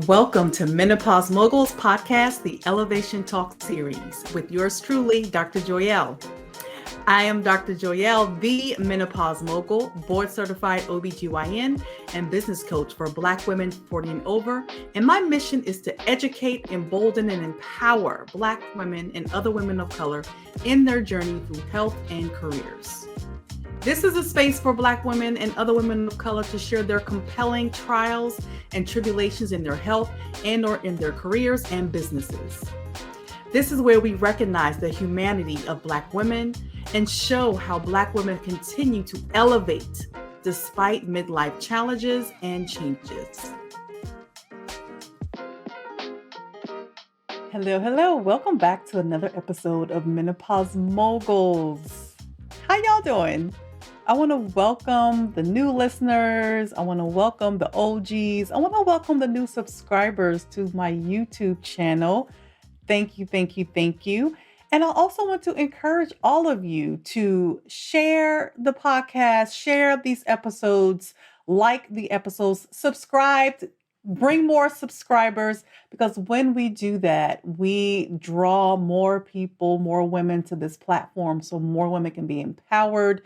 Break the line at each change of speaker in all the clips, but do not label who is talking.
Welcome to Menopause Moguls podcast, the Elevation Talk series, with yours truly, Dr. Joyelle. I am Dr. Joyelle, the Menopause Mogul, board certified OBGYN and business coach for Black women 40 and over. And my mission is to educate, embolden, and empower Black women and other women of color in their journey through health and careers. This is a space for Black women and other women of color to share their compelling trials and tribulations in their health and or in their careers and businesses. This is where we recognize the humanity of Black women and show how Black women continue to elevate despite midlife challenges and changes. Hello. Welcome back to another episode of Menopause Moguls. How y'all doing? I want to welcome the new listeners. I want to welcome the OGs. I want to welcome the new subscribers to my YouTube channel. Thank you. And I also want to encourage all of you to share the podcast, share these episodes, like the episodes, subscribe, bring more subscribers, because when we do that, we draw more people, more women to this platform so more women can be empowered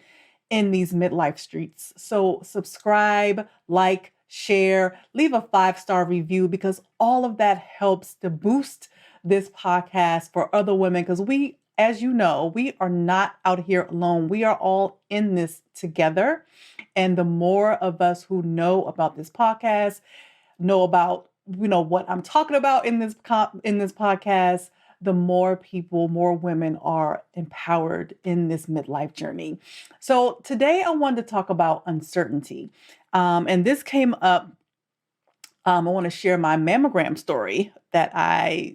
in these midlife streets. So subscribe, like, share, leave a 5-star review, because all of that helps to boost this podcast for other women. Because we, as you know, we are not out here alone. We are all in this together. And the more of us who know about this podcast, know about, what I'm talking about in this podcast, the more people, more women are empowered in this midlife journey. So today I wanted to talk about uncertainty. And this came up, I want to share my mammogram story that I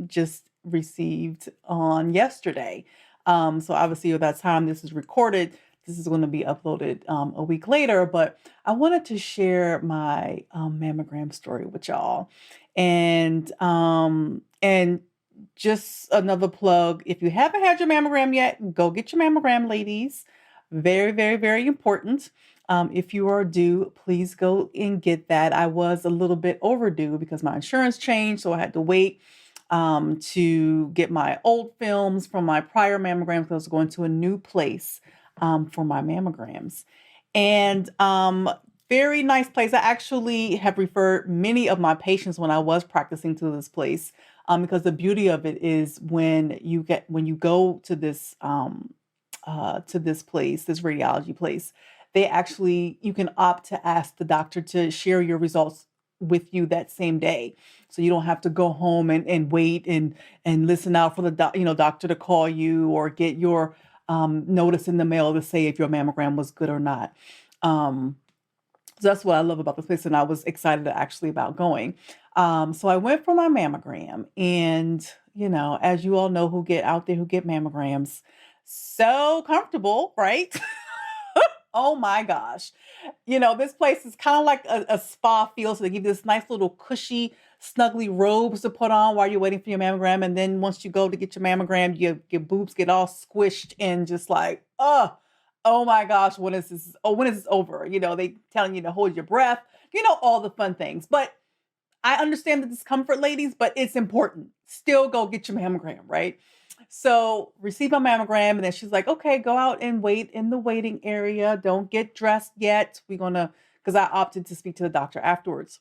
just received on yesterday. So obviously by the time this is recorded, this is going to be uploaded a week later, but I wanted to share my mammogram story with y'all. And just another plug, if you haven't had your mammogram yet, go get your mammogram, ladies. Very important. If you are due, please go and get that. I was a little bit overdue because my insurance changed, so I had to wait to get my old films from my prior mammograms because I was going to a new place for my mammograms. And very nice place. I actually have referred many of my patients when I was practicing to this place. Because the beauty of it is when you go to this place, this radiology place, you can opt to ask the doctor to share your results with you that same day. So you don't have to go home and wait and listen out for the doctor to call you or get your notice in the mail to say if your mammogram was good or not. So that's what I love about this place, and I was excited actually about going. So I went for my mammogram, and as you all know who get mammograms, so comfortable, right? Oh my gosh. This place is kind of like a spa feel. So they give you this nice little cushy, snuggly robes to put on while you're waiting for your mammogram. And then once you go to get your mammogram, your boobs get all squished and just like, oh my gosh, when is this? Oh, when is this over? They telling you to hold your breath, all the fun things. But I understand the discomfort, ladies, but it's important. Still go get your mammogram, right? So receive my mammogram, and then she's like, okay, go out and wait in the waiting area. Don't get dressed yet. Because I opted to speak to the doctor afterwards.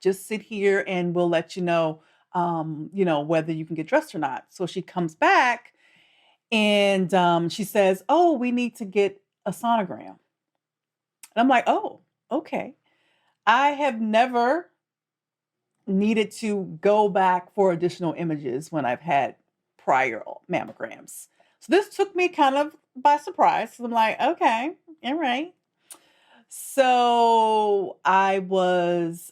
Just sit here and we'll let you know, whether you can get dressed or not. So she comes back and she says, oh, we need to get a sonogram. And I'm like, oh, okay. I have never needed to go back for additional images when I've had prior mammograms. So this took me kind of by surprise. So I'm like, okay, all right. So I was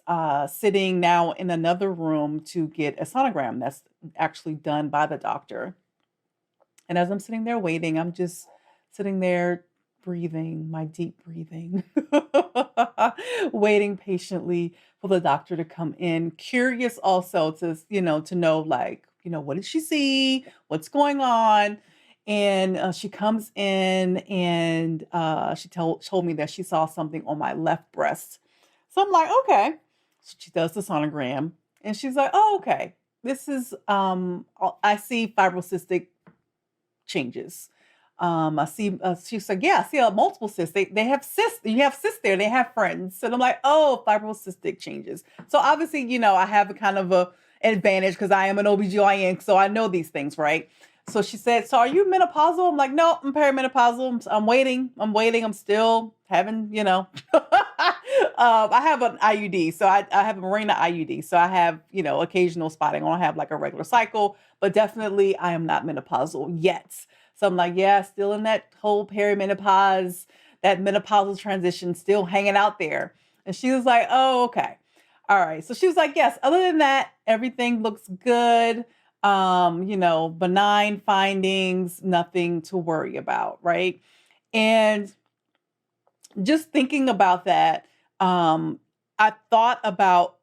sitting now in another room to get a sonogram that's actually done by the doctor. And as I'm sitting there waiting, I'm just sitting there breathing, my deep breathing, waiting patiently for the doctor to come in. Curious also to know like, what did she see? What's going on? And she comes in and she told me that she saw something on my left breast. So I'm like, okay. So she does the sonogram and she's like, "Oh, okay. This is I see fibrocystic changes." I see, she's like, "Yeah, I see multiple cysts. They have cysts. You have cysts there. They have friends." And I'm like, "Oh, fibrocystic changes." So obviously, I have a kind of a advantage because I am an OBGYN, so I know these things, right? So she said, "So are you menopausal?" I'm like, "No, I'm perimenopausal. I'm waiting. I'm waiting. I'm still having, I have an IUD. So I have a Mirena IUD. So I have, occasional spotting. I don't have like a regular cycle, but definitely I am not menopausal yet." So I'm like, "Yeah, still in that whole perimenopause, that menopausal transition, still hanging out there." And she was like, "Oh, okay. All right." So she was like, "Yes, other than that, everything looks good. Benign findings, nothing to worry about." Right. And just thinking about that, I thought about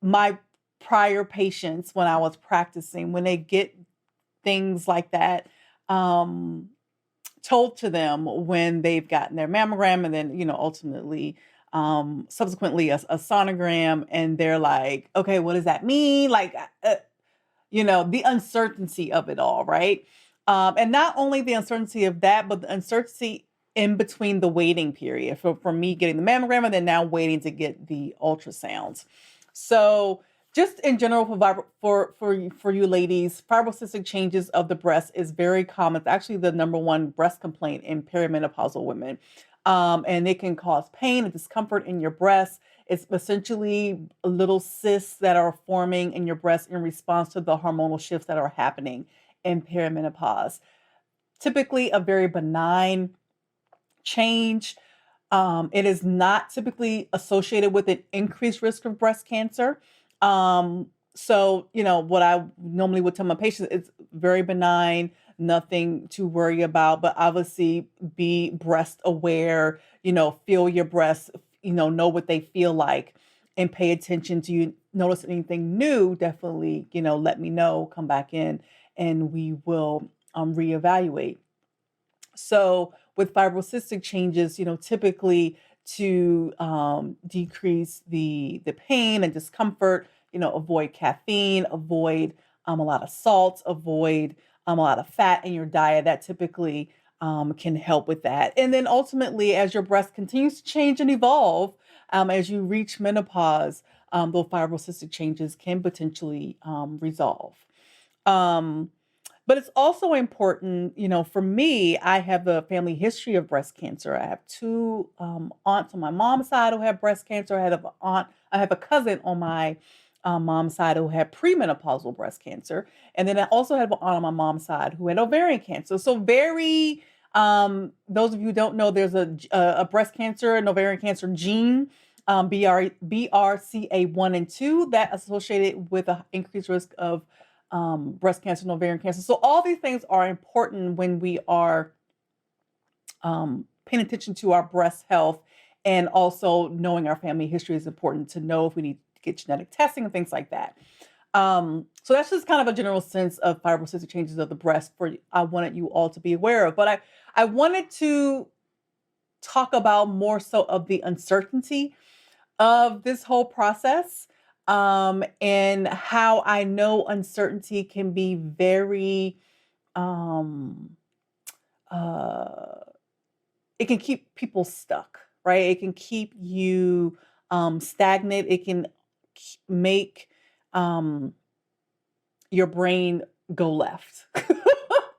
my prior patients when I was practicing, when they get things like that. Um, Told to them when they've gotten their mammogram and then, ultimately, subsequently a sonogram, and they're like, "Okay, what does that mean?" Like, the uncertainty of it all, right? And not only the uncertainty of that, but the uncertainty in between the waiting period for me getting the mammogram and then now waiting to get the ultrasounds. So just in general for you ladies, fibrocystic changes of the breast is very common. It's actually the number one breast complaint in perimenopausal women. And it can cause pain and discomfort in your breast. It's essentially little cysts that are forming in your breast in response to the hormonal shifts that are happening in perimenopause. Typically a very benign change. It is not typically associated with an increased risk of breast cancer. So, what I normally would tell my patients, it's very benign, nothing to worry about, but obviously be breast aware, feel your breasts, know what they feel like and pay attention to you. Notice anything new, definitely, let me know, come back in and we will reevaluate. So with fibrocystic changes, typically to decrease the pain and discomfort, avoid caffeine, avoid a lot of salt, avoid a lot of fat in your diet. That typically can help with that. And then ultimately, as your breast continues to change and evolve, as you reach menopause, those fibrocystic changes can potentially resolve. Um, but it's also important, for me, I have a family history of breast cancer. I have two aunts on my mom's side who have breast cancer. I have a cousin on my mom's side who had premenopausal breast cancer. And then I also have an aunt on my mom's side who had ovarian cancer. So those of you who don't know, there's a breast cancer and ovarian cancer gene, BRCA1 and 2, that associated with an increased risk of breast cancer and ovarian cancer. So all these things are important when we are paying attention to our breast health, and also knowing our family history is important to know if we need to get genetic testing and things like that. So that's just kind of a general sense of fibrocystic changes of the breast I wanted you all to be aware of. But I wanted to talk about more so of the uncertainty of this whole process, and how I know uncertainty can be very, um, uh, it can keep people stuck, right? It can keep you stagnant. It can make um, your brain go left,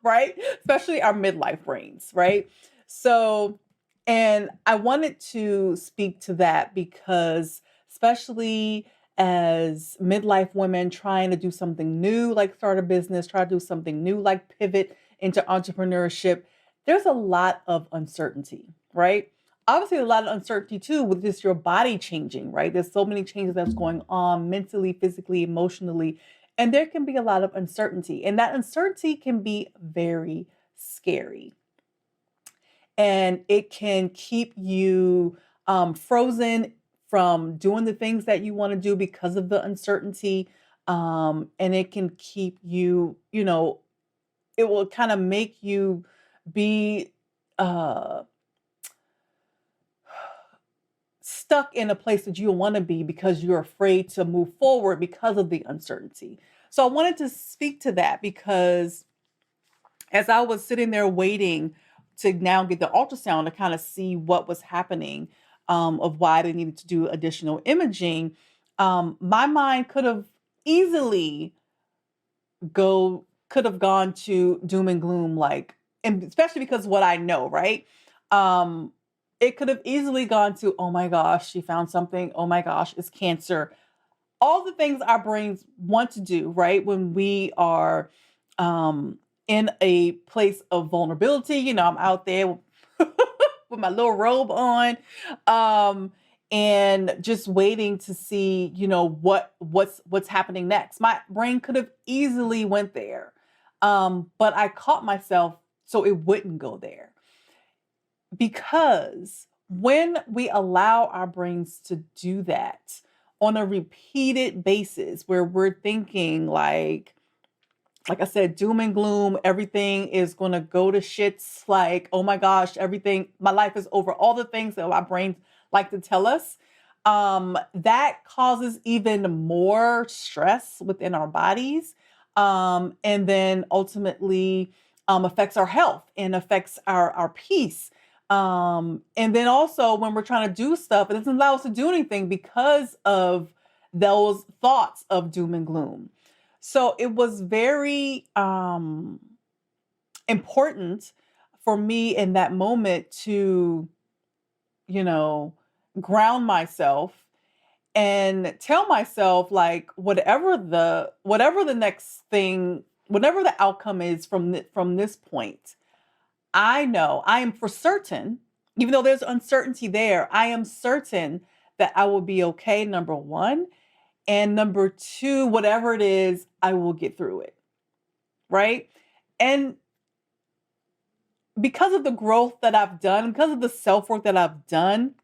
right? Especially our midlife brains, right? So, and I wanted to speak to that because, especially as midlife women trying to do something new, like start a business, try to do something new, like pivot into entrepreneurship, there's a lot of uncertainty, right? Obviously, a lot of uncertainty too with just your body changing, right? There's so many changes that's going on mentally, physically, emotionally, and there can be a lot of uncertainty. And that uncertainty can be very scary. And it can keep you frozen from doing the things that you want to do because of the uncertainty. And it can keep you, it will kind of make you be uh, stuck in a place that you don't want to be because you're afraid to move forward because of the uncertainty. So I wanted to speak to that because as I was sitting there waiting to now get the ultrasound to kind of see what was happening, of why they needed to do additional imaging, my mind easily could have gone to doom and gloom, like, and especially because what I know, right? Um, it could have easily gone to, oh my gosh, she found something. Oh my gosh, it's cancer. All the things our brains want to do, right? When we are in a place of vulnerability, I'm out there with my little robe on, um, and just waiting to see, what's happening next. My brain could have easily went there, but I caught myself so it wouldn't go there because when we allow our brains to do that on a repeated basis, where we're thinking like I said, doom and gloom, everything is going to go to shits. Like, oh my gosh, everything, my life is over. All the things that our brains like to tell us, that causes even more stress within our bodies. And then ultimately affects our health and affects our peace. And then also when we're trying to do stuff, it doesn't allow us to do anything because of those thoughts of doom and gloom. So it was very important for me in that moment to, you know, ground myself and tell myself like whatever the next thing, whatever the outcome is from this point, I know I am for certain, even though there's uncertainty there, I am certain that I will be okay, number one. And number two, whatever it is, I will get through it. Right. And because of the growth that I've done, because of the self work that I've done,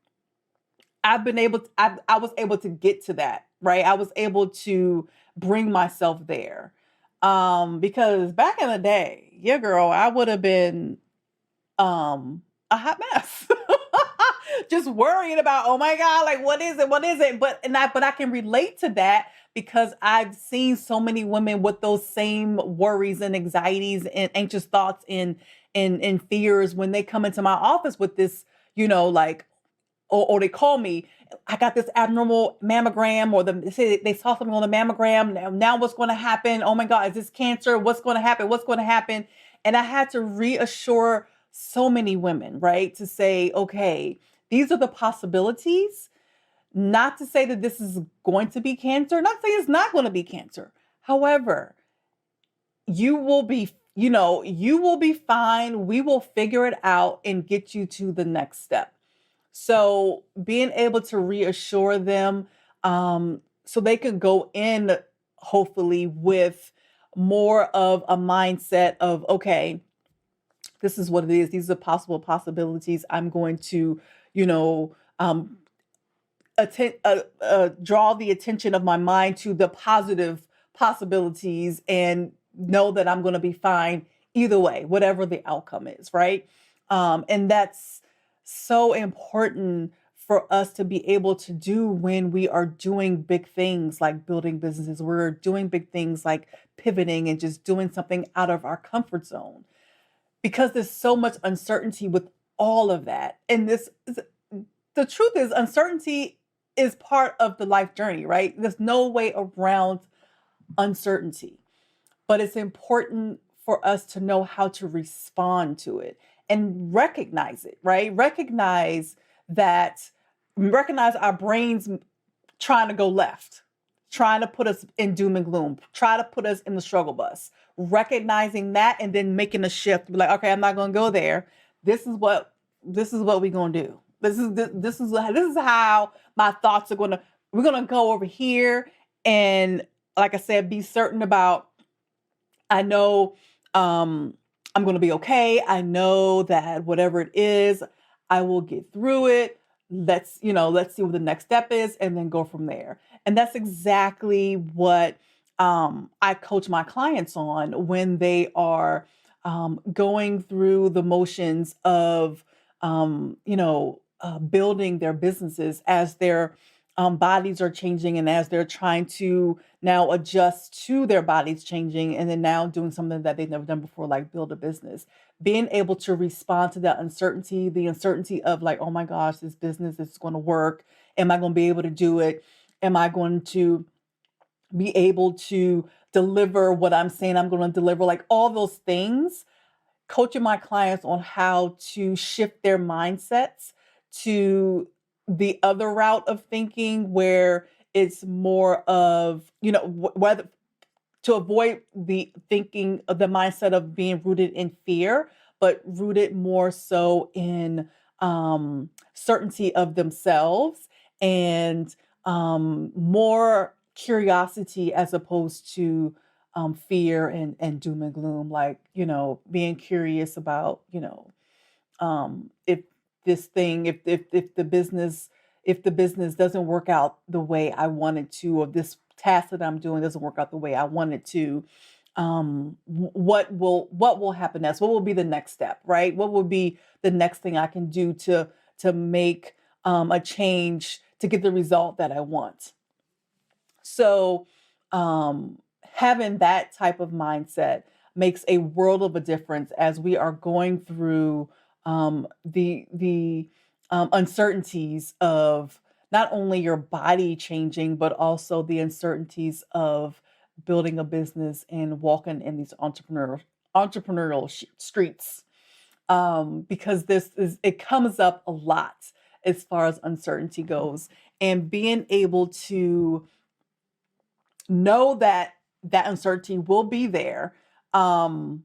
I was able to get to that. Right. I was able to bring myself there. Because back in the day, yeah, girl, I would have been a hot mess. Just worrying about, oh my God, like what is it? What is it? But I can relate to that because I've seen so many women with those same worries and anxieties and anxious thoughts and fears when they come into my office with this, like, or they call me, I got this abnormal mammogram, or they say they saw something on the mammogram. Now what's going to happen? Oh my God, is this cancer? What's going to happen? What's going to happen? And I had to reassure so many women, right? To say, okay, these are the possibilities. Not to say that this is going to be cancer, not to say it's not going to be cancer. However, you will be fine. We will figure it out and get you to the next step. So being able to reassure them, so they can go in hopefully with more of a mindset of, okay, this is what it is. These are possible possibilities. I'm going to, you know, um, draw the attention of my mind to the positive possibilities and know that I'm going to be fine either way, whatever the outcome is, right? And that's so important for us to be able to do when we are doing big things like building businesses. We're doing big things like pivoting and just doing something out of our comfort zone because there's so much uncertainty with all of that. And the truth is, uncertainty is part of the life journey, right? There's no way around uncertainty, but it's important for us to know how to respond to it and recognize it, right? Recognize our brains trying to go left, trying to put us in doom and gloom, try to put us in the struggle bus. Recognizing that and then making a shift, be like, okay, I'm not going to go there. This is what we're going to do. This is how my thoughts are going to. We're going to go over here, and like I said, be certain about. I know I'm going to be okay. I know that whatever it is, I will get through it. Let's see what the next step is and then go from there. And that's exactly what I coach my clients on when they are going through the motions of, building their businesses as their bodies are changing and as they're trying to now adjust to their bodies changing and then now doing something that they've never done before, like build a business. Being able to respond to that uncertainty, the uncertainty of like, oh my gosh, this business is going to work. Am I going to be able to do it? Am I going to be able to deliver what I'm saying I'm going to deliver? Like all those things, coaching my clients on how to shift their mindsets to the other route of thinking where it's more of, whether to avoid the thinking of the mindset of being rooted in fear, but rooted more so in certainty of themselves and more curiosity as opposed to fear and doom and gloom, like, being curious about, if this thing, if the business doesn't work out the way I want it to, or this task that I'm doing doesn't work out the way I want it to, what will happen next? What will be the next step, right? What will be the next thing I can do to make a change to get the result that I want? So, having that type of mindset makes a world of a difference as we are going through the uncertainties of not only your body changing, but also the uncertainties of building a business and walking in these entrepreneurial streets. Because this is it comes up a lot as far as uncertainty goes, and being able to know that that uncertainty will be there, um,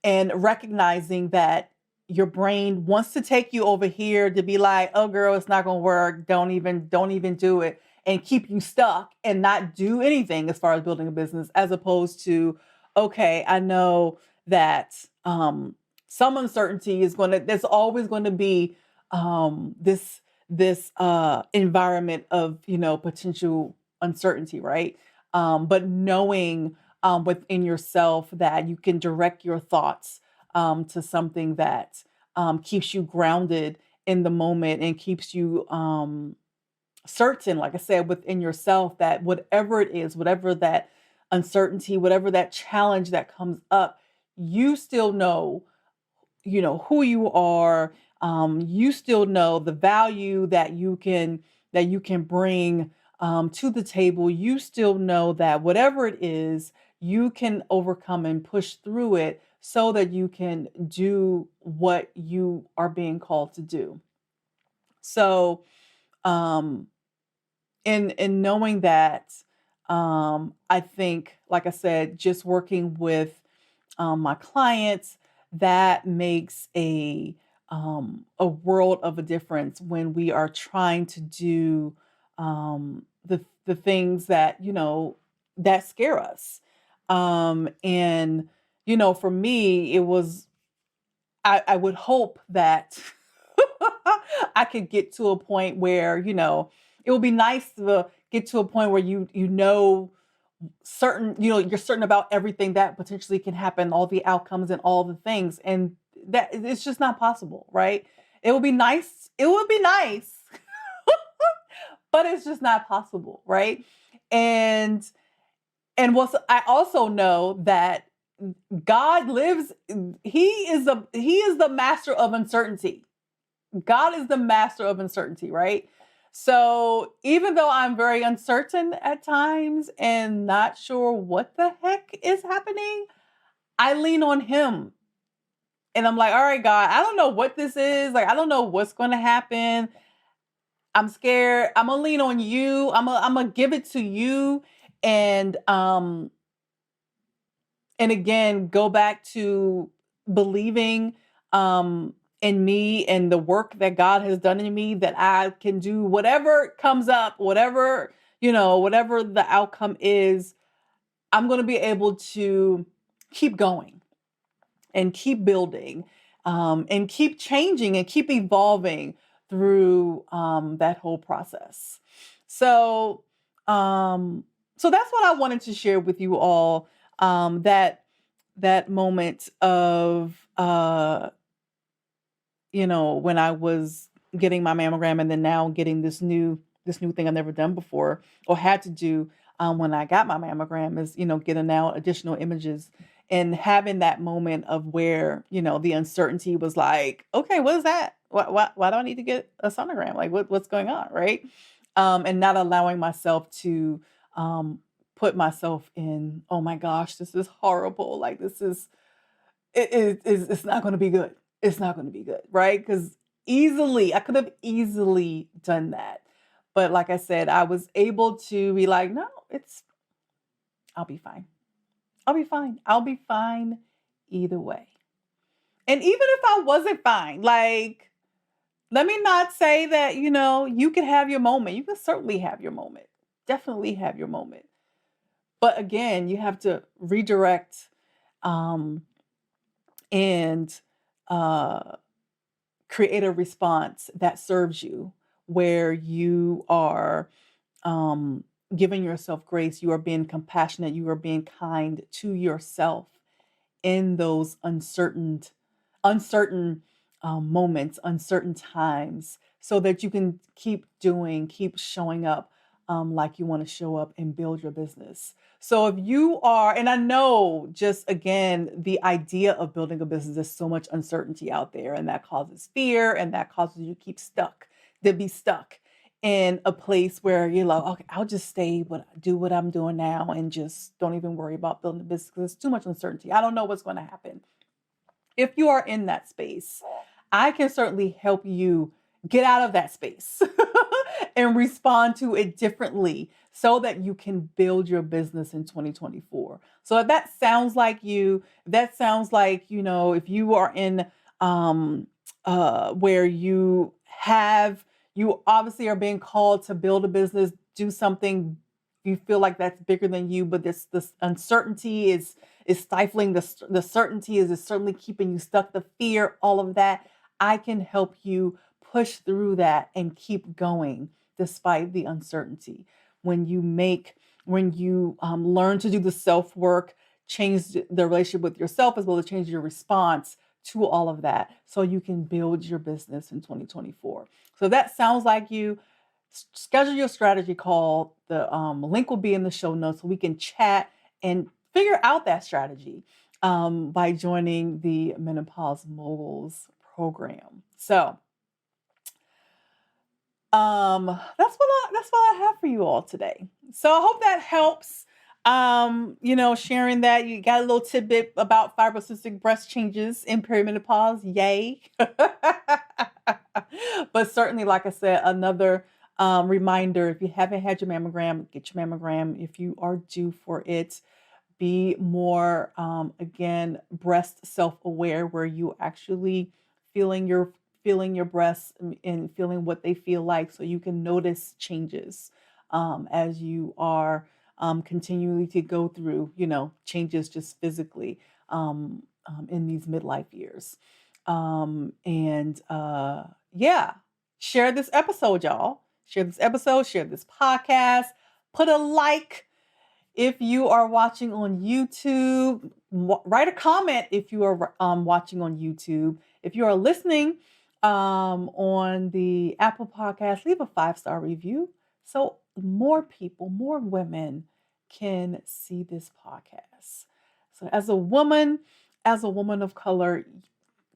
and recognizing that your brain wants to take you over here to be like, "Oh, girl, it's not going to work. Don't even do it," and keep you stuck and not do anything as far as building a business, as opposed to, okay, I know that some uncertainty is going to. There's always going to be this environment of potential uncertainty, right? But knowing within yourself that you can direct your thoughts to something that keeps you grounded in the moment and keeps you certain, like I said, within yourself that whatever it is, whatever that uncertainty, whatever that challenge that comes up, you still know who you are. You still know the value that you can bring to the table. You still know that whatever it is, you can overcome and push through it so that you can do what you are being called to do. So, um, in knowing that, I think, like I said, just working with my clients, that makes a world of a difference when we are trying to do the things that that scare us. And for me, it was I would hope that I could get to a point where it would be nice to get to a point where you're certain about everything that potentially can happen, all the outcomes and all the things, and that it's just not possible, right? It would be nice but it's just not possible, right? And and I also know that God lives. He is the master of uncertainty. God is the master of uncertainty, right? So even though I'm very uncertain at times and not sure what the heck is happening, I lean on him. And I'm like, all right, God, I don't know what this is. Like, I don't know what's going to happen. I'm scared. I'm going to lean on you. I'm going to give it to you. And, um, and again, go back to believing in me and the work that God has done in me, that I can do whatever comes up, whatever the outcome is. I'm going to be able to keep going and keep building, and keep changing and keep evolving through that whole process. So, um, so that's what I wanted to share with you all. That moment of when I was getting my mammogram and then now getting this new thing I've never done before or had to do when I got my mammogram is, getting now additional images and having that moment of where, the uncertainty was like, okay, what is that? Why do I need to get a sonogram? Like what's going on? Right. And not allowing myself to put myself in, oh my gosh, this is horrible. Like it's not going to be good. It's not going to be good. Right. Because I could have easily done that. But like I said, I was able to be like, no, I'll be fine. I'll be fine. I'll be fine either way. And even if I wasn't fine, like, let me not say that, you can have your moment. You can certainly have your moment. Definitely have your moment. But again, you have to redirect um, and uh, create a response that serves you, where you are um, giving yourself grace, you are being compassionate, you are being kind to yourself in those uncertain moments, uncertain times, so that you can keep showing up like you want to show up and build your business. So if you are, and I know just again, the idea of building a business, there's so much uncertainty out there, and that causes fear and that causes you to be stuck in a place where you're like, okay, I'll just do what I'm doing now and just don't even worry about building a business because there's too much uncertainty. I don't know what's going to happen. If you are in that space, I can certainly help you get out of that space and respond to it differently so that you can build your business in 2024. So if that sounds like that sounds like, if you are in where you obviously are being called to build a business, do something you feel like that's bigger than you, but this uncertainty is stifling the certainty is certainly keeping you stuck, the fear, all of that. I can help you push through that and keep going despite the uncertainty. When you learn to do the self work, change the relationship with yourself as well as change your response to all of that so you can build your business in 2024. So that sounds like you. Schedule your strategy call. The link will be in the show notes so we can chat and figure out that strategy by joining the Menopause Moguls program. So that's what I have for you all today. So I hope that helps. Sharing that you got a little tidbit about fibrocystic breast changes in perimenopause. Yay. But certainly, like I said, another reminder, if you haven't had your mammogram, get your mammogram. If you are due for it, be more, again, breast self-aware, where you actually feeling your breasts and feeling what they feel like, so you can notice changes as you are continually to go through, changes just physically in these midlife years. Yeah, share this episode, y'all. Share this episode, share this podcast, put a like if you are watching on YouTube, write a comment if you are watching on YouTube. If you are listening on the Apple Podcast, leave a 5-star review so more people, more women can see this podcast. So as a woman of color,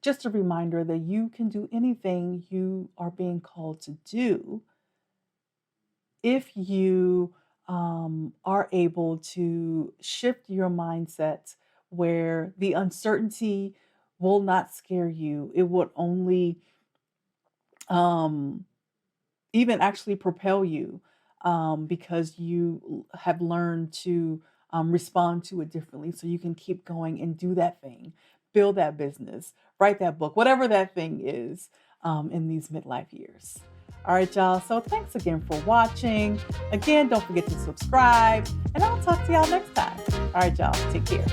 just a reminder that you can do anything you are being called to do if you are able to shift your mindset where the uncertainty will not scare you. It would only even actually propel you because you have learned to respond to it differently, so you can keep going and do that thing, build that business, write that book, whatever that thing is in these midlife years. All right, y'all. So thanks again for watching. Again, don't forget to subscribe, and I'll talk to y'all next time. All right, y'all. Take care.